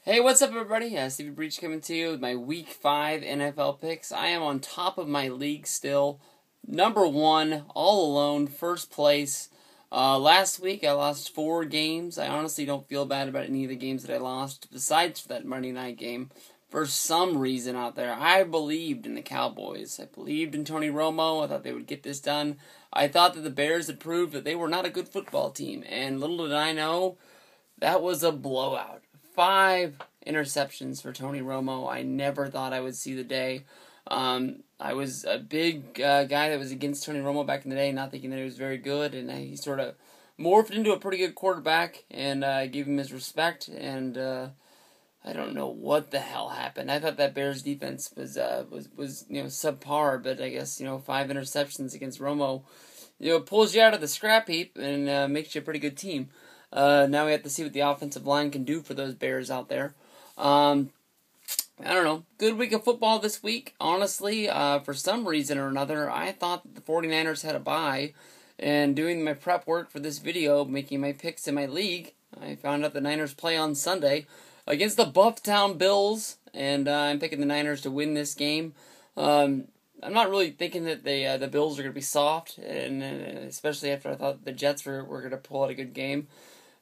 Hey, what's up, everybody? Stevie Breach coming to you with my Week 5 NFL picks. I am on top of my league still. Number 1, all alone, first place. Last week, I lost 4 games. I honestly don't feel bad about any of the games that I lost, besides that Monday night game. For some reason out there, I believed in the Cowboys. I believed in Tony Romo. I thought they would get this done. I thought that the Bears had proved that they were not a good football team. And little did I know, that was a blowout. 5 interceptions for Tony Romo. I never thought I would see the day. I was a big guy that was against Tony Romo back in the day, not thinking that he was very good, and he sort of morphed into a pretty good quarterback, and I gave him his respect, and I don't know what the hell happened. I thought that Bears defense was subpar, but I guess 5 interceptions against Romo pulls you out of the scrap heap and makes you a pretty good team. Now we have to see what the offensive line can do for those Bears out there. I don't know. Good week of football this week. Honestly, for some reason or another, I thought that the 49ers had a bye. And doing my prep work for this video, making my picks in my league, I found out the Niners play on Sunday against the Bufftown Bills. And I'm picking the Niners to win this game. I'm not really thinking that the Bills are going to be soft, and especially after I thought the Jets were going to pull out a good game.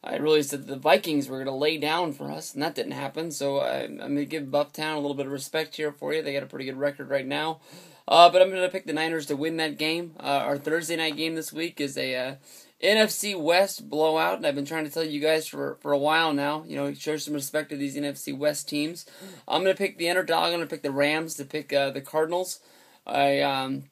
I realized that the Vikings were going to lay down for us, and that didn't happen, so I'm going to give Bufftown a little bit of respect here for you. They got a pretty good record right now. But I'm going to pick the Niners to win that game. Our Thursday night game this week is a NFC West blowout, and I've been trying to tell you guys for a while now, show some respect to these NFC West teams. I'm going to pick the underdog. I'm going to pick the Rams to pick the Cardinals. The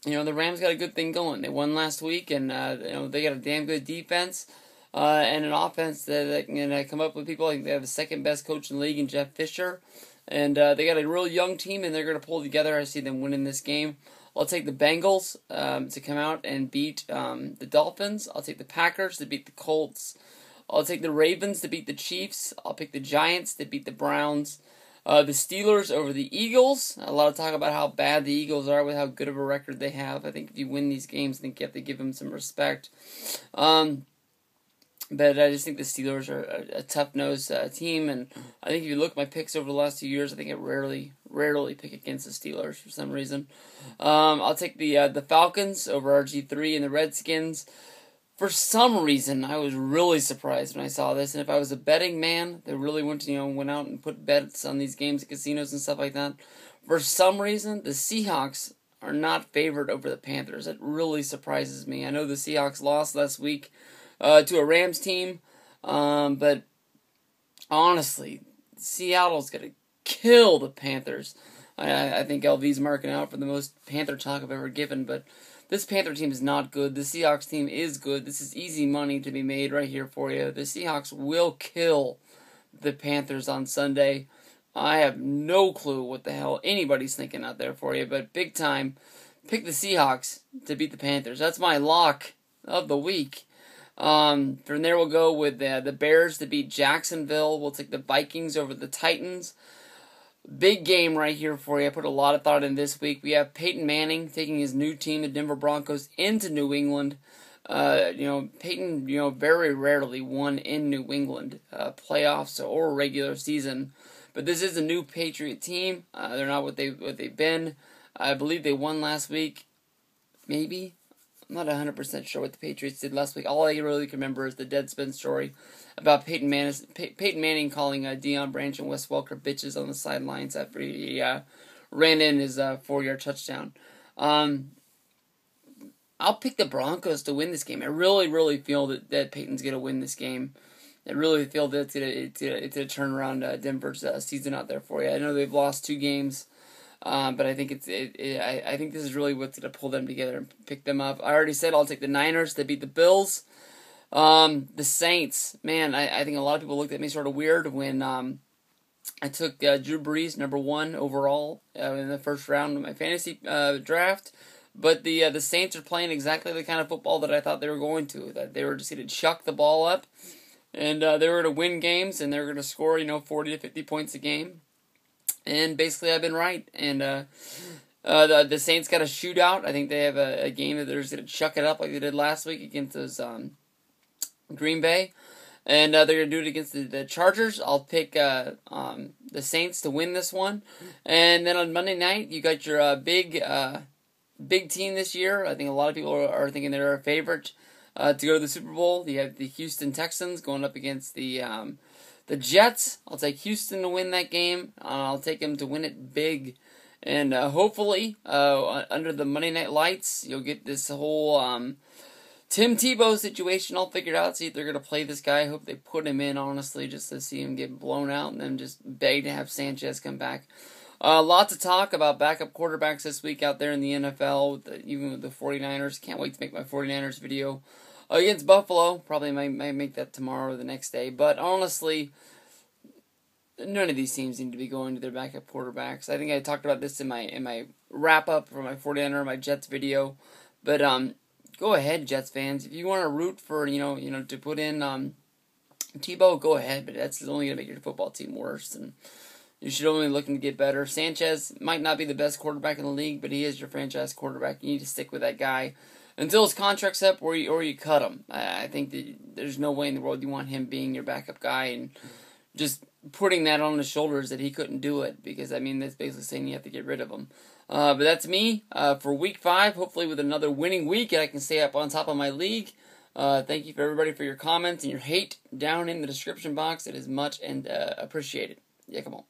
Rams got a good thing going. They won last week, and they got a damn good defense. And an offense that can come up with people. I think they have the second best coach in the league in Jeff Fisher. And they got a real young team, and they're going to pull together. I see them winning this game. I'll take the Bengals to come out and beat the Dolphins. I'll take the Packers to beat the Colts. I'll take the Ravens to beat the Chiefs. I'll pick the Giants to beat the Browns. The Steelers over the Eagles. A lot of talk about how bad the Eagles are with how good of a record they have. I think if you win these games, I think you have to give them some respect. But I just think the Steelers are a tough-nosed team, and I think if you look at my picks over the last 2 years, I think I rarely pick against the Steelers for some reason. I'll take the Falcons over RG3 and the Redskins. For some reason, I was really surprised when I saw this, and if I was a betting man that really went out and put bets on these games at casinos and stuff like that, for some reason, the Seahawks are not favored over the Panthers. It really surprises me. I know the Seahawks lost last week to a Rams team, but honestly, Seattle's going to kill the Panthers. I think LV's marking out for the most Panther talk I've ever given, but this Panther team is not good. The Seahawks team is good. This is easy money to be made right here for you. The Seahawks will kill the Panthers on Sunday. I have no clue what the hell anybody's thinking out there for you, but big time, pick the Seahawks to beat the Panthers. That's my lock of the week. From there we'll go with the Bears to beat Jacksonville. We'll take the Vikings over the Titans. Big game right here for you. I put a lot of thought in this week. We have Peyton Manning taking his new team, the Denver Broncos, into New England. Peyton, very rarely won in New England, playoffs or regular season. But this is a new Patriot team. They're not what they've been. I believe they won last week. Maybe. I'm not 100% sure what the Patriots did last week. All I really can remember is the Deadspin story about Peyton Manning calling Deion Branch and Wes Welker bitches on the sidelines after he ran in his 4-yard touchdown. I'll pick the Broncos to win this game. I really feel that Peyton's going to win this game. I really feel that it's going to turn around Denver's season out there for you. I know they've lost 2 games. But I think I think this is really what's going to pull them together and pick them up. I already said I'll take the Niners to beat the Bills. The Saints, man, I think a lot of people looked at me sort of weird when I took Drew Brees number 1 overall in the first round of my fantasy draft. But the Saints are playing exactly the kind of football that I thought they were going to. That they were just going to chuck the ball up, and they were going to win games, and they were going to score 40 to 50 points a game. And basically, I've been right. And the Saints got a shootout. I think they have a game that they're just going to chuck it up like they did last week against those Green Bay. and they're going to do it against the Chargers. I'll pick the Saints to win this one. And then on Monday night, you got your big team this year. I think a lot of people are thinking they're a favorite to go to the Super Bowl. You have the Houston Texans going up against the Jets. I'll take Houston to win that game. I'll take them to win it big. And hopefully, under the Monday Night Lights, you'll get this whole Tim Tebow situation all figured out. See if they're going to play this guy. I hope they put him in, honestly, just to see him get blown out and then just beg to have Sanchez come back. Lots of talk about backup quarterbacks this week out there in the NFL, even with the 49ers. Can't wait to make my 49ers video against Buffalo. Probably might make that tomorrow or the next day. But honestly, none of these teams need to be going to their backup quarterbacks. I think I talked about this in my wrap-up for my 49er, my Jets video. But go ahead, Jets fans. If you want to root for, to put in Tebow, go ahead. But that's only going to make your football team worse. And you should only be looking to get better. Sanchez might not be the best quarterback in the league, but he is your franchise quarterback. You need to stick with that guy until his contract's up or you cut him. I think that there's no way in the world you want him being your backup guy and just putting that on his shoulders that he couldn't do it, because, that's basically saying you have to get rid of him. But that's me for Week 5, hopefully with another winning week, and I can stay up on top of my league. Thank you for everybody for your comments and your hate down in the description box. It is much and appreciated. Yeah, come on.